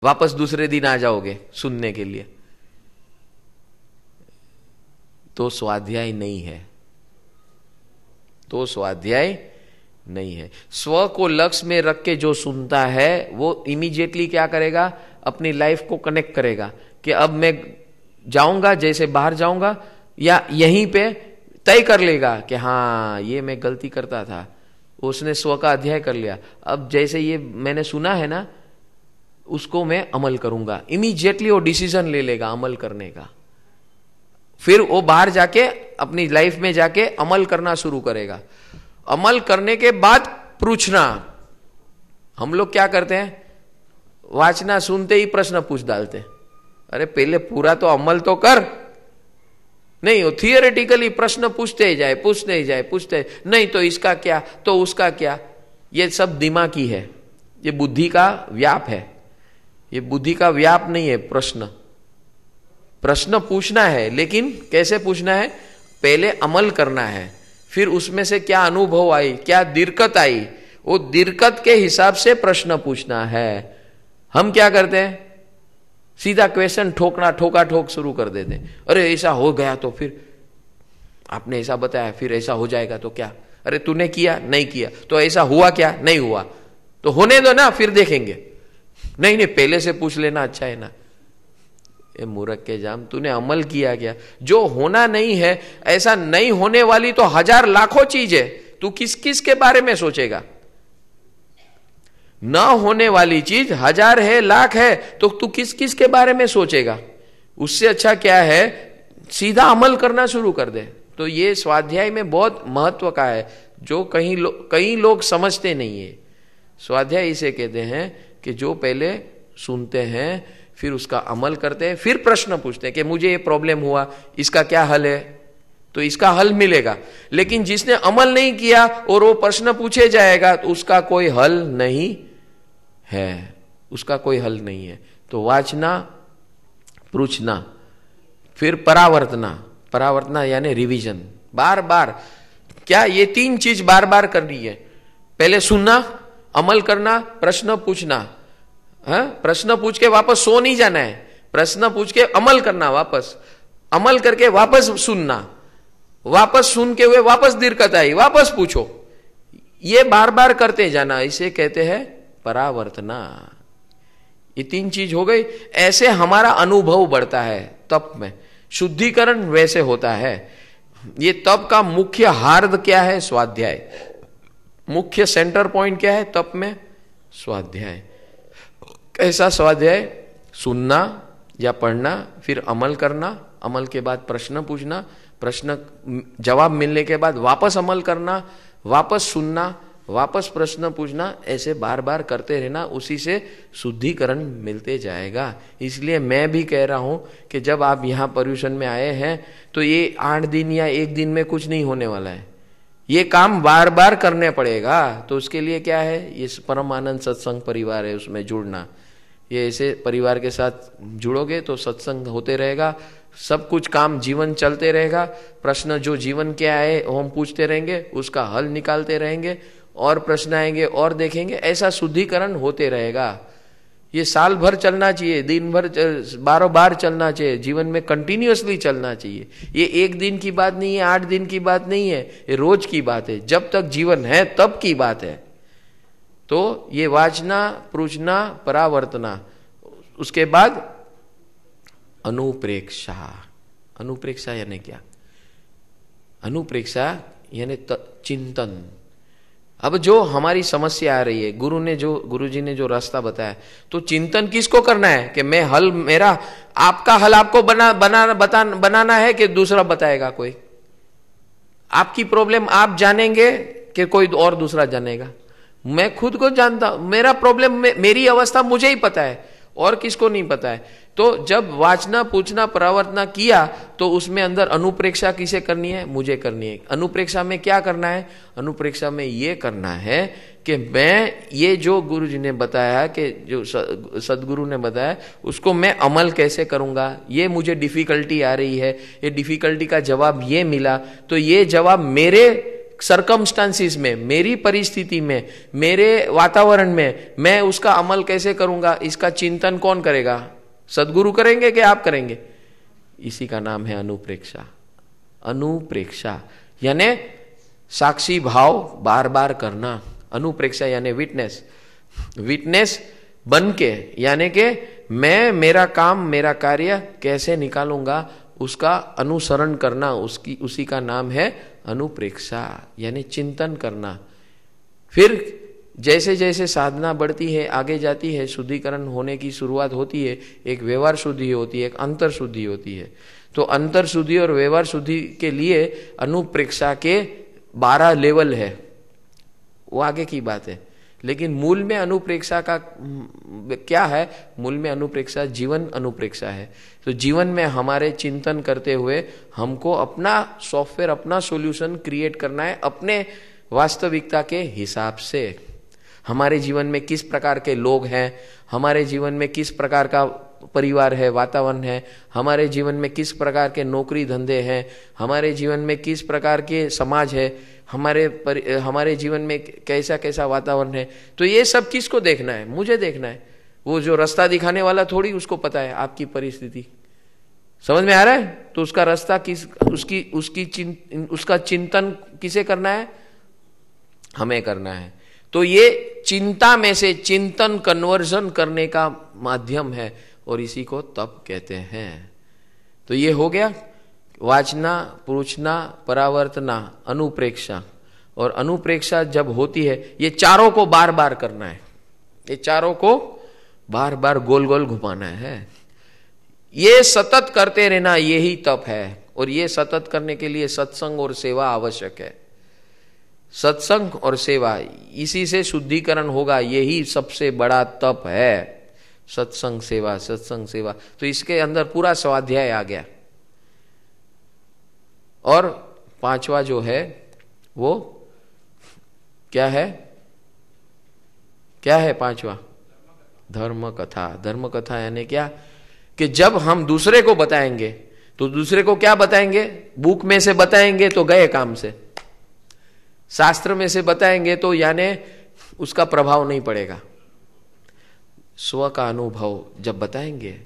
वापस दूसरे दिन आ जाओगे सुनने के लिए, तो स्वाध्याय नहीं है, तो स्वाध्याय नहीं है। स्व को लक्ष्य में रख के जो सुनता है वो इमीडिएटली क्या करेगा, अपनी लाइफ को कनेक्ट करेगा कि अब मैं जाऊंगा, जैसे बाहर जाऊंगा या यहीं पे तय कर लेगा कि हाँ ये मैं गलती करता था, उसने स्व का अध्याय कर लिया। अब जैसे ये मैंने सुना है ना, उसको मैं अमल करूंगा। इमीडिएटली वो डिसीजन ले लेगा अमल करने का। फिर वो बाहर जाके अपनी लाइफ में जाके अमल करना शुरू करेगा। अमल करने के बाद पूछना। हम लोग क्या करते हैं, वाचना सुनते ही प्रश्न पूछ डालते हैं। अरे पहले पूरा तो अमल तो कर। नहीं, वो थियोरेटिकली प्रश्न पूछते ही जाए, पूछते ही जाए, पूछते नहीं तो इसका क्या, तो उसका क्या। ये सब दिमागी है, ये बुद्धि का व्याप है। ये बुद्धि का व्याप नहीं है। प्रश्न पूछना है, लेकिन कैसे पूछना है, पहले अमल करना है। फिर उसमें से क्या अनुभव आई, क्या दिक्कत आई, वो दिक्कत के हिसाब से प्रश्न पूछना है। हम क्या करते हैं, सीधा क्वेश्चन ठोका ठोक शुरू कर देते हैं। अरे ऐसा हो गया तो फिर आपने ऐसा बताया, फिर ऐसा हो जाएगा तो क्या। अरे तूने किया, नहीं किया, तो ऐसा हुआ क्या, नहीं हुआ, तो होने दो ना, फिर देखेंगे। नहीं, पहले से पूछ लेना अच्छा है ना। ये मूर्ख के जाम, तूने अमल किया क्या। जो होना नहीं है, ऐसा नहीं होने वाली तो हजार लाखों चीज है, तू किस किस के बारे में सोचेगा। न होने वाली चीज हजार है, लाख है, तो तू किस किस के बारे में सोचेगा। उससे अच्छा क्या है, सीधा अमल करना शुरू कर दे। तो ये स्वाध्याय में बहुत महत्व का है, जो कई लोग समझते नहीं है। स्वाध्याय इसे कहते हैं कि जो पहले सुनते हैं, फिर उसका अमल करते हैं, फिर प्रश्न पूछते हैं कि मुझे ये प्रॉब्लम हुआ, इसका क्या हल है, तो इसका हल मिलेगा। लेकिन जिसने अमल नहीं किया और वो प्रश्न पूछे जाएगा, तो उसका कोई हल नहीं है, उसका कोई हल नहीं है। तो वाचना, पूछना, फिर परावर्तना यानी रिवीजन, बार बार। क्या ये तीन चीज बार बार करनी है। पहले सुनना, अमल करना, प्रश्न पूछना। प्रश्न पूछ के वापस सो नहीं जाना है, प्रश्न पूछ के अमल करना, वापस अमल करके वापस सुनना, वापस सुन के हुए वापस दिक्कत आई, वापस पूछो। ये बार बार करते जाना, इसे कहते हैं परावर्तना। ये तीन चीज हो गई। ऐसे हमारा अनुभव बढ़ता है तप में, शुद्धिकरण वैसे होता है। ये तप का मुख्य हार्द क्या है, स्वाध्याय। मुख्य सेंटर पॉइंट क्या है तप में, स्वाध्याय। कैसा स्वाध्याय, सुनना या पढ़ना, फिर अमल करना, अमल के बाद प्रश्न पूछना, प्रश्न जवाब मिलने के बाद वापस अमल करना, वापस सुनना, वापस प्रश्न पूछना। ऐसे बार बार करते रहना, उसी से शुद्धिकरण मिलते जाएगा। इसलिए मैं भी कह रहा हूं कि जब आप यहां पर्यूषण में आए हैं, तो ये 8 दिन या 1 दिन में कुछ नहीं होने वाला है। ये काम बार बार करने पड़ेगा। तो उसके लिए क्या है, ये परम आनंद सत्संग परिवार है, उसमें जुड़ना। ये ऐसे परिवार के साथ जुड़ोगे तो सत्संग होते रहेगा, सब कुछ काम जीवन चलते रहेगा। प्रश्न जो जीवन के आए वो हम पूछते रहेंगे, उसका हल निकालते रहेंगे, और प्रश्न आएंगे और देखेंगे। ऐसा शुद्धिकरण होते रहेगा। ये साल भर चलना चाहिए, दिन भर 12 बार चलना चाहिए, जीवन में कंटिन्यूअसली चलना चाहिए। ये 1 दिन की बात नहीं है, 8 दिन की बात नहीं है, ये रोज की बात है। जब तक जीवन है तब की बात है। तो ये वाचना, पूछना, परावर्तना, उसके बाद अनुप्रेक्षा। अनुप्रेक्षा यानी क्या, अनुप्रेक्षा यानी चिंतन। अब जो हमारी समस्या आ रही है, गुरुजी ने जो रास्ता बताया, तो चिंतन किसको करना है कि मैं हल, मेरा आपका हल आपको बनाना है कि दूसरा बताएगा कोई। आपकी प्रॉब्लम आप जानेंगे कि कोई और दूसरा जानेगा। मैं खुद को जानता हूं, मेरा प्रॉब्लम, मेरी अवस्था मुझे ही पता है, और किसको नहीं पता है। तो जब वाचना, पूछना, परावर्तना किया, तो उसमें अंदर अनुप्रेक्षा किसे करनी है, मुझे करनी है। अनुप्रेक्षा में क्या करना है, अनुप्रेक्षा में ये करना है कि मैं ये जो गुरु जी ने बताया, कि जो सदगुरु ने बताया, उसको मैं अमल कैसे करूंगा। ये मुझे डिफिकल्टी आ रही है, ये डिफिकल्टी का जवाब ये मिला, तो ये जवाब मेरे सरकमस्टांसिस में, मेरी परिस्थिति में, मेरे वातावरण में मैं उसका अमल कैसे करूंगा, इसका चिंतन कौन करेगा? सदगुरु करेंगे कि आप करेंगे? इसी का नाम है अनुप्रेक्षा। अनुप्रेक्षा यानी साक्षी भाव बार बार करना। अनुप्रेक्षा यानी विटनेस, विटनेस बन के, यानी कि मैं मेरा काम, मेरा कार्य कैसे निकालूंगा उसका अनुसरण करना, उसी का नाम है अनुप्रेक्षा, यानी चिंतन करना। फिर जैसे जैसे साधना बढ़ती है, आगे जाती है, शुद्धिकरण होने की शुरुआत होती है, एक व्यवहार शुद्धि होती है, एक अंतर शुद्धि होती है। तो अंतर शुद्धि और व्यवहार शुद्धि के लिए अनुप्रेक्षा के 12 लेवल है, वो आगे की बात है। लेकिन मूल में अनुप्रेक्षा का क्या है? मूल में अनुप्रेक्षा जीवन अनुप्रेक्षा है। तो जीवन में हमारे चिंतन करते हुए हमको अपना सॉफ्टवेयर, अपना सॉल्यूशन क्रिएट करना है अपने वास्तविकता के हिसाब से। हमारे जीवन में किस प्रकार के लोग हैं, हमारे जीवन में किस प्रकार का परिवार है, वातावरण है, हमारे जीवन में किस प्रकार के नौकरी धंधे हैं, हमारे जीवन में किस प्रकार के समाज है, हमारे जीवन में कैसा कैसा वातावरण है। तो ये सब किसको देखना है? मुझे देखना है। वो जो रास्ता दिखाने वाला थोड़ी उसको पता है आपकी परिस्थिति। समझ में आ रहा है? तो उसका रास्ता उसका चिंतन किसे करना है? हमें करना है। तो ये चिंता में से चिंतन कन्वर्जन करने का माध्यम है और इसी को तप कहते हैं। तो ये हो गया वाचना, पूछना, परावर्तना, अनुप्रेक्षा। और अनुप्रेक्षा जब होती है, ये चारों को बार बार करना है, ये चारों को बार बार गोल गोल घुमाना है। ये सतत करते रहना, यही तप है। और ये सतत करने के लिए सत्संग और सेवा आवश्यक है। सत्संग और सेवा, इसी से शुद्धिकरण होगा, यही सबसे बड़ा तप है। सत्संग सेवा, सत्संग सेवा। तो इसके अंदर पूरा स्वाध्याय आ गया। और 5वां जो है वो क्या है? क्या है 5वां? धर्म कथा। धर्म कथा यानी क्या? कि जब हम दूसरे को बताएंगे तो दूसरे को क्या बताएंगे? बुक में से बताएंगे तो गए काम से, शास्त्र में से बताएंगे तो यानी उसका प्रभाव नहीं पड़ेगा। स्व का अनुभव जब बताएंगे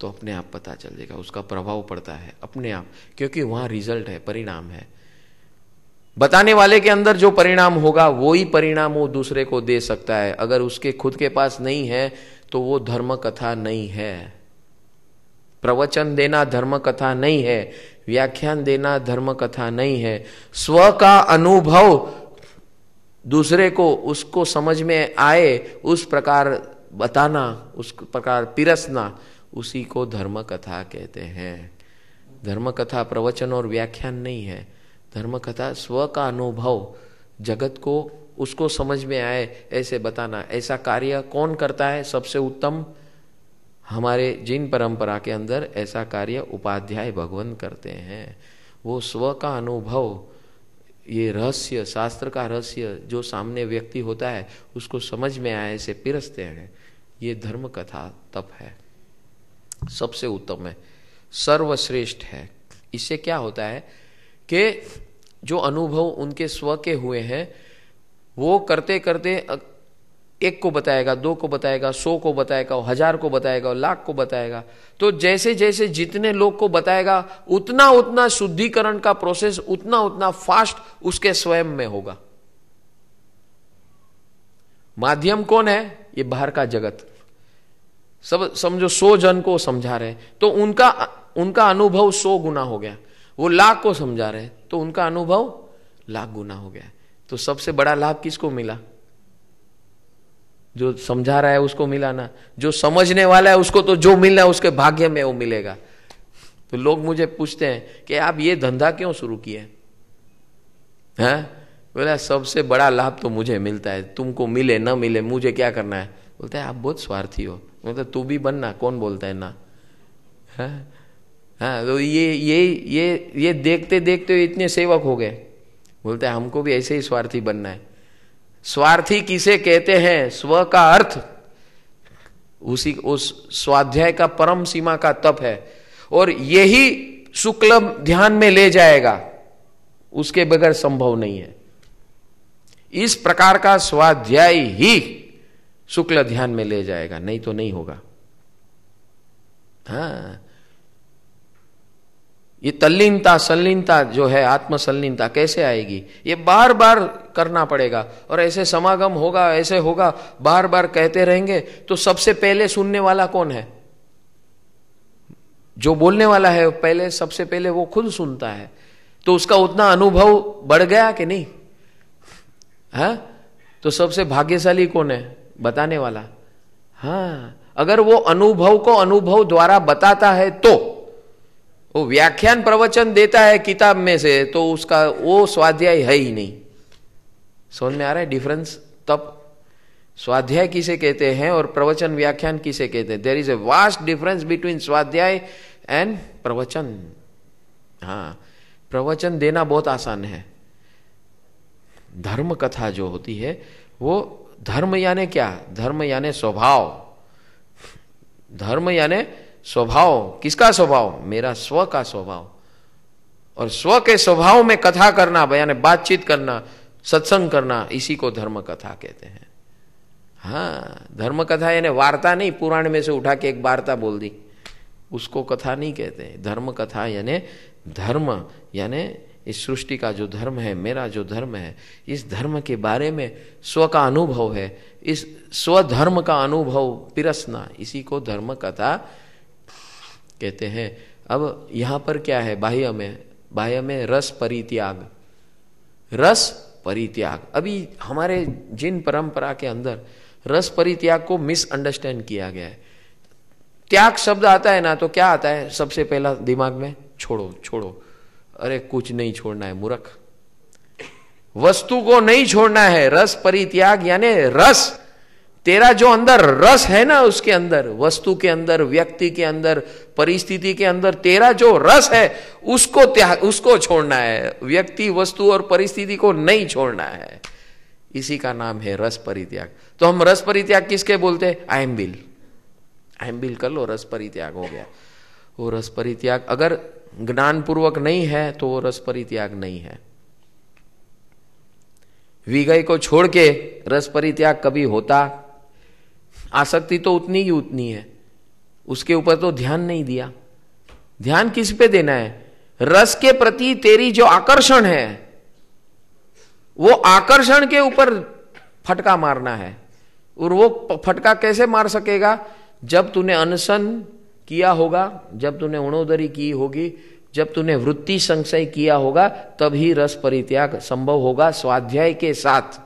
तो अपने आप पता चल जाएगा, उसका प्रभाव पड़ता है अपने आप, क्योंकि वहां रिजल्ट है, परिणाम है। बताने वाले के अंदर जो परिणाम होगा वही परिणाम वो दूसरे को दे सकता है। अगर उसके खुद के पास नहीं है तो वो धर्म कथा नहीं है। प्रवचन देना धर्म कथा नहीं है, व्याख्यान देना धर्म कथा नहीं है। स्व का अनुभव दूसरे को उसको समझ में आए उस प्रकार बताना, उस प्रकार पिरसना, उसी को धर्म कथा कहते हैं। धर्म कथा प्रवचन और व्याख्यान नहीं है। धर्म कथा स्व का अनुभव, जगत को उसको समझ में आए ऐसे बताना। ऐसा कार्य कौन करता है? सबसे उत्तम हमारे जिन परंपरा के अंदर ऐसा कार्य उपाध्याय भगवान करते हैं। वो स्व का अनुभव, ये रहस्य, शास्त्र का रहस्य जो सामने व्यक्ति होता है उसको समझ में आए ऐसे पिरसते हैं। ये धर्म कथा तप है, सबसे उत्तम है, सर्वश्रेष्ठ है। इससे क्या होता है कि जो अनुभव उनके स्व के हुए हैं वो करते करते 1 को बताएगा, 2 को बताएगा, 100 को बताएगा, 1000 को बताएगा, लाख को बताएगा। तो जैसे जैसे जितने लोग को बताएगा उतना उतना शुद्धिकरण का प्रोसेस उतना उतना फास्ट उसके स्वयं में होगा। माध्यम कौन है? ये बाहर का जगत। सब समझो 100 जन को समझा रहे तो उनका अनुभव 100 गुना हो गया। वो लाख को समझा रहे तो उनका अनुभव लाख गुना हो गया। तो सबसे बड़ा लाभ किसको मिला? जो समझा रहा है उसको मिला ना। जो समझने वाला है उसको तो जो मिलना है उसके भाग्य में वो मिलेगा। तो लोग मुझे पूछते हैं कि आप ये धंधा क्यों शुरू किए हैं? बोला सबसे बड़ा लाभ तो मुझे मिलता है, तुमको मिले न मिले मुझे क्या करना है। बोलता है आप बहुत स्वार्थी हो। मतलब तू भी बनना, कौन बोलता है ना? हाँ, तो ये देखते देखते इतने सेवक हो गए। बोलते हैं हमको भी ऐसे ही स्वार्थी बनना है। स्वार्थी किसे कहते हैं? स्व का अर्थ उस स्वाध्याय का परम सीमा का तप है। और यही शुक्ल ध्यान में ले जाएगा। उसके बगैर संभव नहीं है। इस प्रकार का स्वाध्याय ही शुक्ल ध्यान में ले जाएगा, नहीं तो नहीं होगा। हाँ, ये तल्लीनता संलीनता जो है, आत्म संलीनता कैसे आएगी? ये बार बार करना पड़ेगा। और ऐसे समागम होगा, ऐसे होगा, बार बार कहते रहेंगे तो सबसे पहले सुनने वाला कौन है? जो बोलने वाला है पहले, सबसे पहले वो खुद सुनता है, तो उसका उतना अनुभव बढ़ गया कि नहीं? हाँ, तो सबसे भाग्यशाली कौन है? बताने वाला। हाँ, अगर वो अनुभव को अनुभव द्वारा बताता है तो, वो व्याख्यान प्रवचन देता है किताब में से, तो उसका वो स्वाध्याय है ही नहीं। समझ में आ रहा है डिफरेंस? तब स्वाध्याय किसे कहते हैं और प्रवचन व्याख्यान किसे कहते हैं? There is a vast difference between स्वाध्याय एंड प्रवचन। हाँ, प्रवचन देना बहुत आसान है। धर्म कथा जो होती है वो, धर्म यानी क्या? धर्म यानी स्वभाव। धर्म यानी स्वभाव। किसका स्वभाव? मेरा स्व का स्वभाव। और स्व के स्वभाव में कथा करना, यानी बातचीत करना, सत्संग करना, इसी को धर्म कथा कहते हैं। हाँ, धर्म कथा यानी वार्ता नहीं, पुराण में से उठा के एक वार्ता बोल दी, उसको कथा नहीं कहते। धर्म कथा यानी धर्म, यानी इस सृष्टि का जो धर्म है, मेरा जो धर्म है, इस धर्म के बारे में स्व का अनुभव है, इस स्वधर्म का अनुभव पिरसना, इसी को धर्म कथा कहते हैं। अब यहां पर क्या है? बाह्य में रस परित्याग। रस परित्याग, अभी हमारे जिन परंपरा के अंदर रस परित्याग को मिसअंडरस्टैंड किया गया है। त्याग शब्द आता है ना, तो क्या आता है सबसे पहला दिमाग में? छोड़ो छोड़ो। अरे कुछ नहीं छोड़ना है मूर्ख, वस्तु को नहीं छोड़ना है। रस परित्याग यानी रस, तेरा जो अंदर रस है ना, उसके अंदर, वस्तु के अंदर, व्यक्ति के अंदर, परिस्थिति के अंदर तेरा जो रस है उसको त्याग, उसको छोड़ना है। व्यक्ति, वस्तु और परिस्थिति को नहीं छोड़ना है। इसी का नाम है रस परित्याग। तो हम रस परित्याग किसके बोलते? आई एम बिल कर लो, रस परित्याग हो गया। वो रस परित्याग अगर ज्ञान पूर्वक नहीं है तो वो रस परित्याग नहीं है। विगय को छोड़ के रस परित्याग कभी होता? आसक्ति तो उतनी ही उतनी है, उसके ऊपर तो ध्यान नहीं दिया। ध्यान किस पे देना है? रस के प्रति तेरी जो आकर्षण है, वो आकर्षण के ऊपर फटका मारना है। और वो फटका कैसे मार सकेगा? जब तूने अनशन किया होगा, जब तूने उणोदरी की होगी, जब तूने वृत्ति संशय किया होगा, तभी रस परित्याग संभव होगा स्वाध्याय के साथ।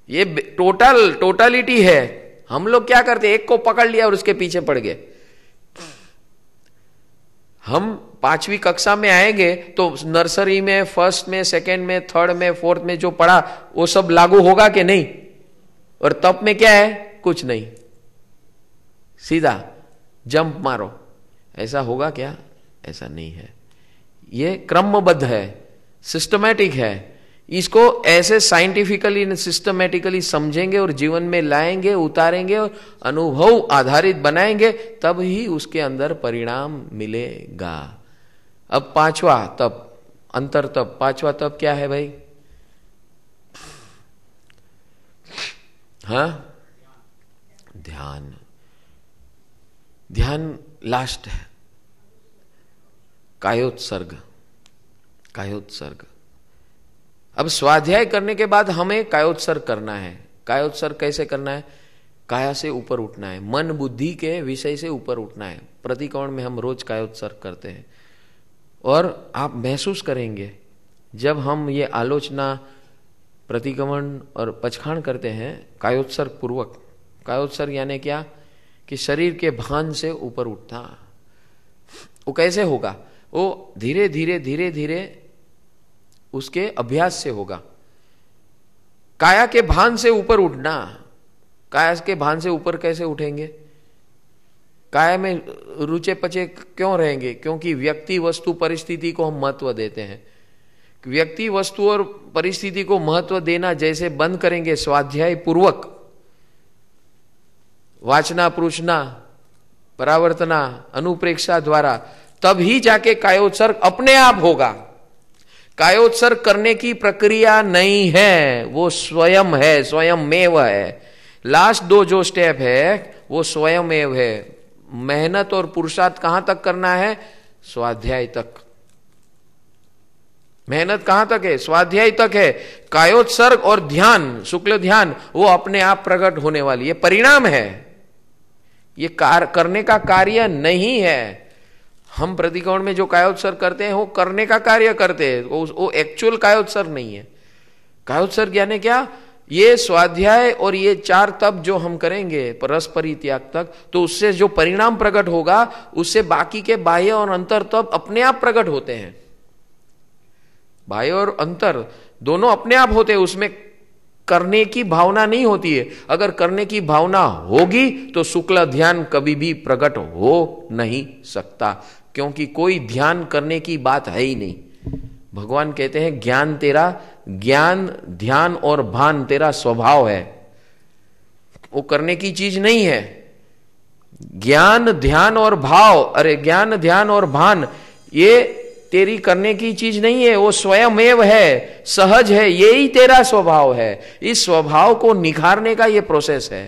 ये टोटलिटी है। हम लोग क्या करते? एक को पकड़ लिया और उसके पीछे पड़ गए। हम 5वीं कक्षा में आएंगे तो नर्सरी में, फर्स्ट में, सेकंड में, थर्ड में, फोर्थ में जो पढ़ा वो सब लागू होगा कि नहीं? और तब में क्या है? कुछ नहीं, सीधा जंप मारो। ऐसा होगा क्या? ऐसा नहीं है। ये क्रमबद्ध है, सिस्टमैटिक है। इसको ऐसे साइंटिफिकली, सिस्टमैटिकली समझेंगे और जीवन में लाएंगे, उतारेंगे और अनुभव आधारित बनाएंगे, तब ही उसके अंदर परिणाम मिलेगा। अब 5वां तप, अंतर तप। 5वां तप क्या है भाई? हाँ, ध्यान। ध्यान लास्ट है। कायोत्सर्ग। अब स्वाध्याय करने के बाद हमें कायोत्सर्ग करना है। कायोत्सर्ग कैसे करना है? काया से ऊपर उठना है, मन बुद्धि के विषय से ऊपर उठना है। प्रतिकोण में हम रोज कायोत्सर्ग करते हैं। और आप महसूस करेंगे जब हम ये आलोचना, प्रतिगमन और पचखान करते हैं कायोत्सर्ग पूर्वक। कायोत्सर्ग यानी क्या? कि शरीर के भान से ऊपर उठना। वो कैसे होगा? वो धीरे धीरे उसके अभ्यास से होगा। काया के भान से ऊपर उठना। काया के भान से ऊपर कैसे उठेंगे? काया में रुचे पचे क्यों रहेंगे? क्योंकि व्यक्ति, वस्तु, परिस्थिति को हम महत्व देते हैं। व्यक्ति, वस्तु और परिस्थिति को महत्व देना जैसे बंद करेंगे स्वाध्याय पूर्वक, वाचना, पृछना, परावर्तना, अनुप्रेक्षा द्वारा, तभी जाके कायोत्सर्ग अपने आप होगा। कायोत्सर्ग करने की प्रक्रिया नहीं है, वो स्वयं है, स्वयंमेव है। लास्ट दो जो स्टेप है वो स्वयंमेव है। मेहनत और पुरुषार्थ कहां तक करना है? स्वाध्याय तक। मेहनत कहां तक है? स्वाध्याय तक है। कायोत्सर्ग और ध्यान, शुक्ल ध्यान, वो अपने आप प्रकट होने वाली, ये परिणाम है, ये करने का कार्य नहीं है। हम प्रतिकोण में जो कायोत्सर्ग करते हैं वो करने का कार्य करते हैं, वो एक्चुअल कायोत्सर्ग नहीं है। कायोत्सर्ग यानी क्या? ये स्वाध्याय और ये 4 तप जो हम करेंगे रस परित्याग तक, तो उससे जो परिणाम प्रकट होगा उससे बाकी के बाह्य और अंतर तप अपने आप प्रकट होते हैं। बाह्य और अंतर दोनों अपने आप होते हैं, उसमें करने की भावना नहीं होती है। अगर करने की भावना होगी तो शुक्ल ध्यान कभी भी प्रकट हो नहीं सकता, क्योंकि कोई ध्यान करने की बात है ही नहीं। भगवान कहते हैं ज्ञान तेरा, ज्ञान ध्यान और भान तेरा स्वभाव है, वो करने की चीज नहीं है। ज्ञान ध्यान और भाव, अरे ज्ञान ध्यान और भान ये तेरी करने की चीज नहीं है, वो स्वयमेव है, सहज है, यही तेरा स्वभाव है। इस स्वभाव को निखारने का ये प्रोसेस है।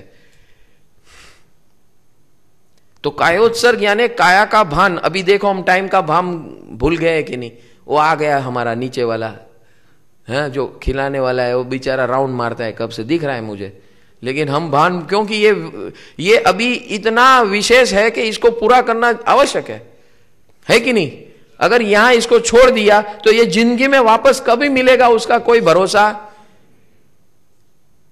तो कायोत्सर्ग यानी काया का भान। अभी देखो हम टाइम का भान भूल गए कि नहीं? वो आ गया हमारा नीचे वाला है जो खिलाने वाला है, वो बेचारा राउंड मारता है, कब से दिख रहा है मुझे। लेकिन हम भान, क्योंकि ये अभी इतना विशेष है कि इसको पूरा करना आवश्यक है कि नहीं? अगर यहां इसको छोड़ दिया तो ये जिंदगी में वापस कभी मिलेगा उसका कोई भरोसा।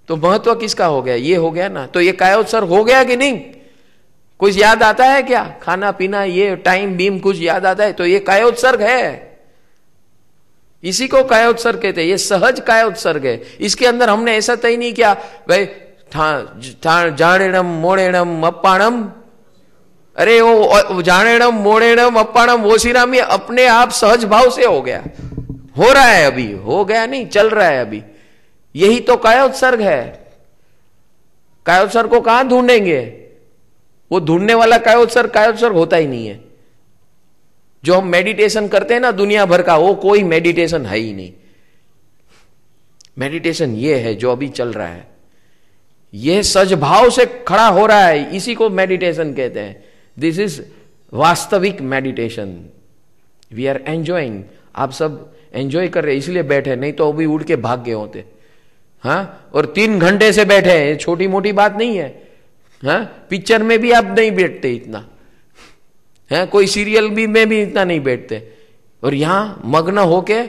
तो महत्व किसका हो गया? ये हो गया ना। तो ये कायोत्सर्ग हो गया कि नहीं? कुछ याद आता है क्या? खाना पीना, ये टाइम बीम कुछ याद आता है? तो ये कायोत्सर्ग है, इसी को कायोत्सर्ग कहते हैं। ये सहज कायोत्सर्ग है। इसके अंदर हमने ऐसा तय नहीं किया भाई जानेणम मोड़ेणम अप्पाणम, अरे वो जानेणम मोड़ेणम अप्पाणम ओसीराम, ये अपने आप सहज भाव से हो गया, हो रहा है, अभी हो गया नहीं, चल रहा है अभी। यही तो कायोत्सर्ग है। कायोत्सर्ग को कहां ढूंढेंगे? वो ढूंढने वाला कायोत्सर्ग होता ही नहीं है। जो हम मेडिटेशन करते हैं ना दुनिया भर का, वो कोई मेडिटेशन है ही नहीं। मेडिटेशन ये है जो अभी चल रहा है, ये सजभाव से खड़ा हो रहा है, इसी को मेडिटेशन कहते हैं। दिस इज वास्तविक मेडिटेशन। We are enjoying. आप सब एंजॉय कर रहे हैं इसलिए बैठे, नहीं तो अभी उड़ के भाग गए होते। हाँ, और 3 घंटे से बैठे हैं, छोटी मोटी बात नहीं है। हाँ, पिक्चर में भी आप नहीं बैठते इतना, है कोई सीरियल भी में भी इतना नहीं बैठते, और यहां मग्न होके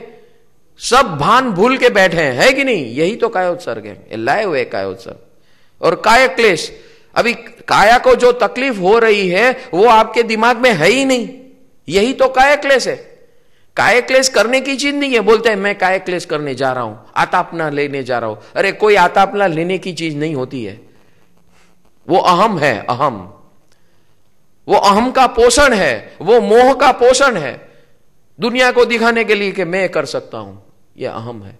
सब भान भूल के बैठे हैं, है कि नहीं? यही तो कायोत्सर्ग है, लाए हुए कायोत्सर्ग। और काय क्लेश, अभी काया को जो तकलीफ हो रही है वो आपके दिमाग में है ही नहीं, यही तो काय क्लेश है। काय क्लेश करने की चीज नहीं है। बोलते हैं मैं काय क्लेश करने जा रहा हूं, आतापना लेने जा रहा हूं। अरे कोई आतापना लेने की चीज नहीं होती है, वो अहम है। अहम, वो अहम का पोषण है, वो मोह का पोषण है, दुनिया को दिखाने के लिए कि मैं कर सकता हूं, ये अहम है।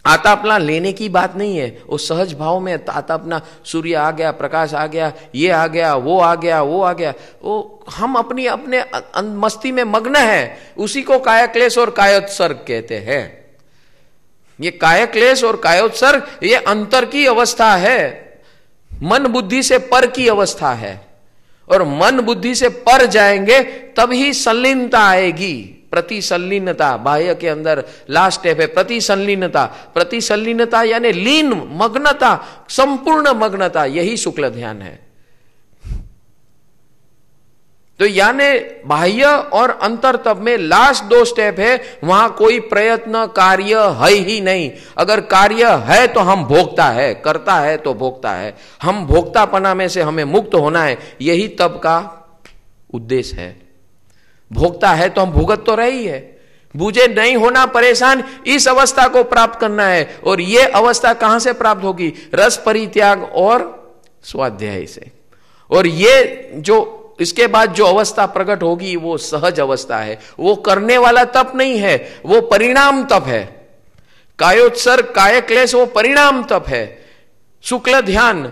आतापना लेने की बात नहीं है, वो सहज भाव में आतापना, सूर्य आ गया, प्रकाश आ गया, ये आ गया, वो आ गया, वो आ गया, वो हम अपनी अपने मस्ती में मग्न है, उसी को कायक्लेश और कायोत्सर्ग कहते हैं। ये कायक्लेश और कायोत्सर्ग ये अंतर की अवस्था है, मन बुद्धि से पर की अवस्था है। और मन बुद्धि से पर जाएंगे तभी संलीनता आएगी, प्रतिसंलीनता। बाह्य के अंदर लास्ट स्टेप है प्रतिसंलीनता। प्रतिसंलीनता यानी लीन, मग्नता, संपूर्ण मग्नता, यही शुक्ल ध्यान है। तो यानी बाह्य और अंतर तप में लास्ट 2 स्टेप है, वहां कोई प्रयत्न कार्य है ही नहीं। अगर कार्य है तो हम भोगता है, करता है तो भोगता है। हम भोक्तापना में से हमें मुक्त होना है, यही तप का उद्देश्य है। भोगता है तो हम भुगत तो रही है, बूझे नहीं होना परेशान, इस अवस्था को प्राप्त करना है। और यह अवस्था कहां से प्राप्त होगी? रस परित्याग और स्वाध्याय से। और ये जो इसके बाद जो अवस्था प्रकट होगी वो सहज अवस्था है, वो करने वाला तप नहीं है, वो परिणाम तप है। कायोत्सर्ग, कायक्लेश वो परिणाम तप है। शुक्ल ध्यान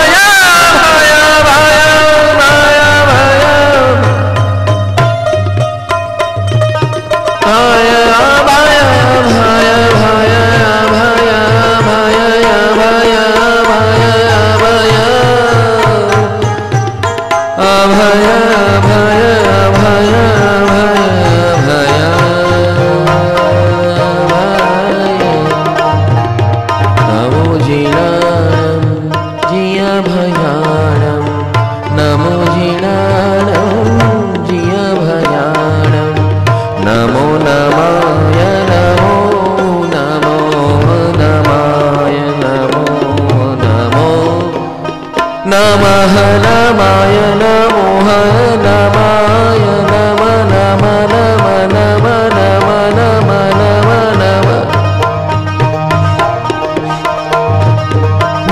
भयाणं नमो जिनाणं जिया भयाणं नमो नमाय नमो नमो नमाय नमो नमो नमः नमाय नमो नमाय नम नम नम नम नम नम नम नम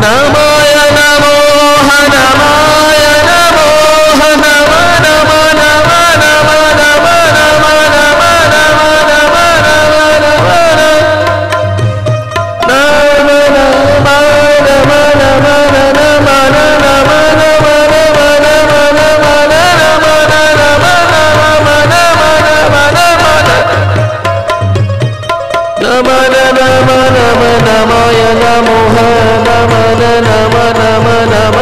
नमाय नमो नमाय नमो नम नम नम नम नम नम नम नम नमाय नमो नम नम नम नम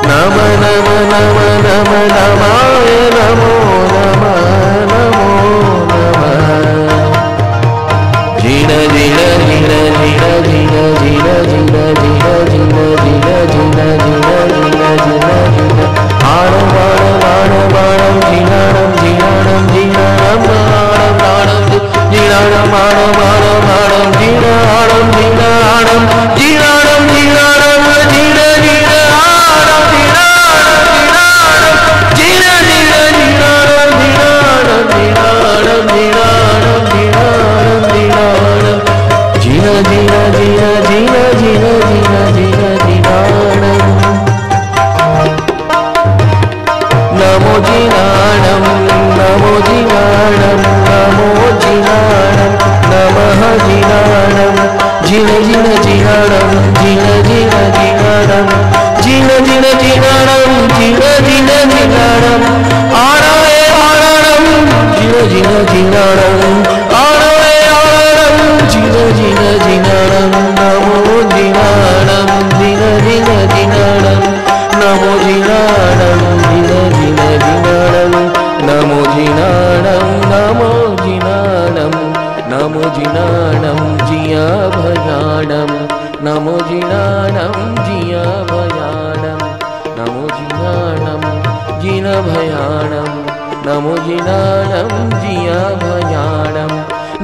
नम नम नम नम नमाय नमो नम नमो नम जिन जिन जिन जिन जिन जिन जिन जिन जिन जिन जिन जिन जिन जिन जिन आण बाण बाण बाणं जिनाणं जिनाणं जिनाणं बाणं जिनाणं बाण बाण बाणं जिनाणं जिनाणं जिनाणं जिनाणं जिन जिन आणं जिनाणं जिनाणं जिन जिन जिनाणं जिनाणं जिनाणं जिनाणं जिनाणं जिनाणं जिन जिन जिन जिन जिन जिन जिन जिनाणं नमो जिनाणं नमो जिनाणं नमो जिनाणं नमः जिनाणं जिन जिन जिनाणं जिन जिन जिनाणं जिन जिन जिनाणं जिन जिन जिनाणं आणाय आणाणं जिन जिन जिनाणं आणाय आणाणं जिन जिन जिनाणं नमो जिनाणं जिन जिन जिनाणं नमो जिनाणं जिन जिन जिनाणं नमो जिनाणं नमो जिनाणं नमो जिनाणं जिया भयाणं नमो जिनाणं जिया भयाणं नमो जिनाणं जिन भयाणं नमो जिनाणं जिया भयाणं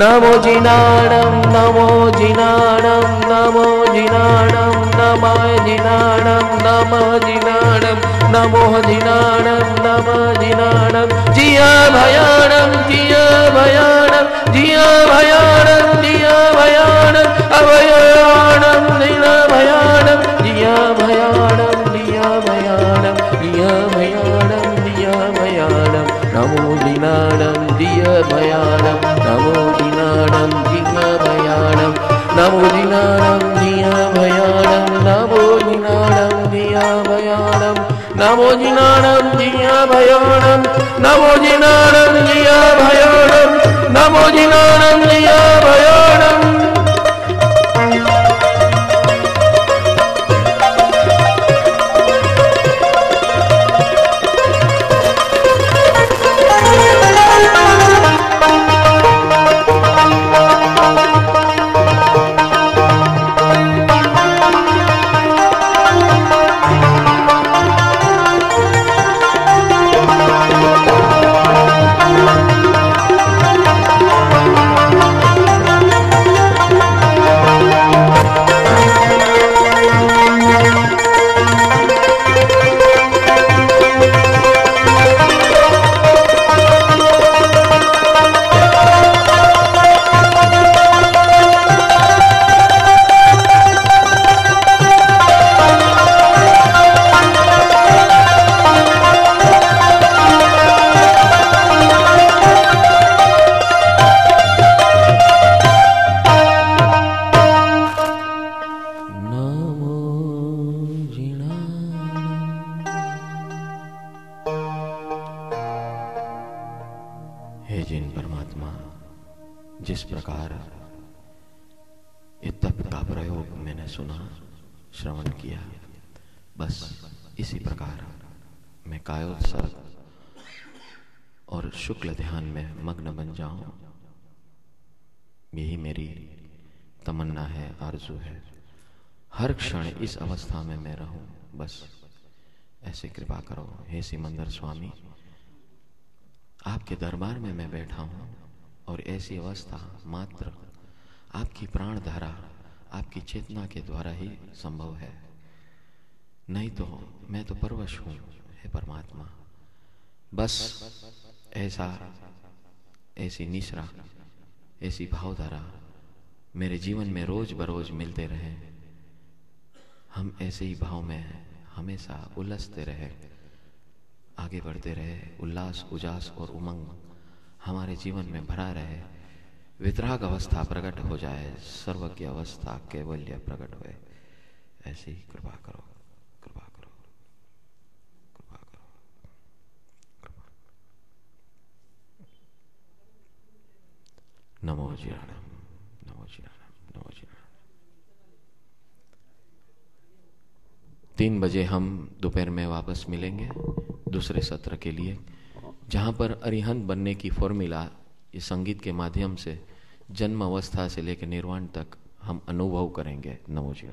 नमो जिनाणं नमो जिनाणं नमो जिनाणं नमाय जिनाणं नमः जिनाणं नमो जिनाणं नमः जिनाणं जिया भयाणं जिया भयाणं जिया भयाणं जिया भयाणं अभयाणं जिया भयाणं जिया भयाणं जिया भयाणं जिया भयाणं जिया भयाणं नमो जिनाणं जिया भयाणं नमो जिनाणं जिया भयाणं नमो जिनाणं जिया भयाणं नमो जिनाणं जिया भयाणं नमो जिनाणं जिया भयाणं नमो जिनाणं जिया भयाणं नमो जिनाणं जिया भयाणं जिस प्रकार इस तप का प्रयोग मैंने सुना, श्रवण किया, बस इसी प्रकार मैं कायोत्सर्ग और शुक्ल ध्यान में मग्न बन जाऊं, यही मेरी तमन्ना है, आरजू है, हर क्षण इस अवस्था में मैं रहूं, बस ऐसे कृपा करो हे सिमंदर स्वामी। आपके दरबार में मैं बैठा हूं और ऐसी अवस्था मात्र आपकी प्राण धारा, आपकी चेतना के द्वारा ही संभव है, नहीं तो मैं तो परवश हूं हे परमात्मा। बस ऐसी निश्रा, ऐसी भावधारा मेरे जीवन में रोज बरोज मिलते रहे, हम ऐसे ही भाव में हमेशा उलझते रहे, आगे बढ़ते रहे, उल्लास उजास और उमंग हमारे जीवन में भरा रहे, वितराग अवस्था प्रकट हो जाए, सर्वज्ञ अवस्था कैवल्य प्रकट हुए। ऐसी ही कृपा करो, कृपा करो, कृपा करो, कृपा। नमो जीराणम, नमो जीराणम, नमो जीराणम। 3 बजे हम दोपहर में वापस मिलेंगे दूसरे सत्र के लिए, जहाँ पर अरिहंत बनने की फॉर्मूला इस संगीत के माध्यम से जन्म अवस्था से लेकर निर्वाण तक हम अनुभव करेंगे। नमो जी।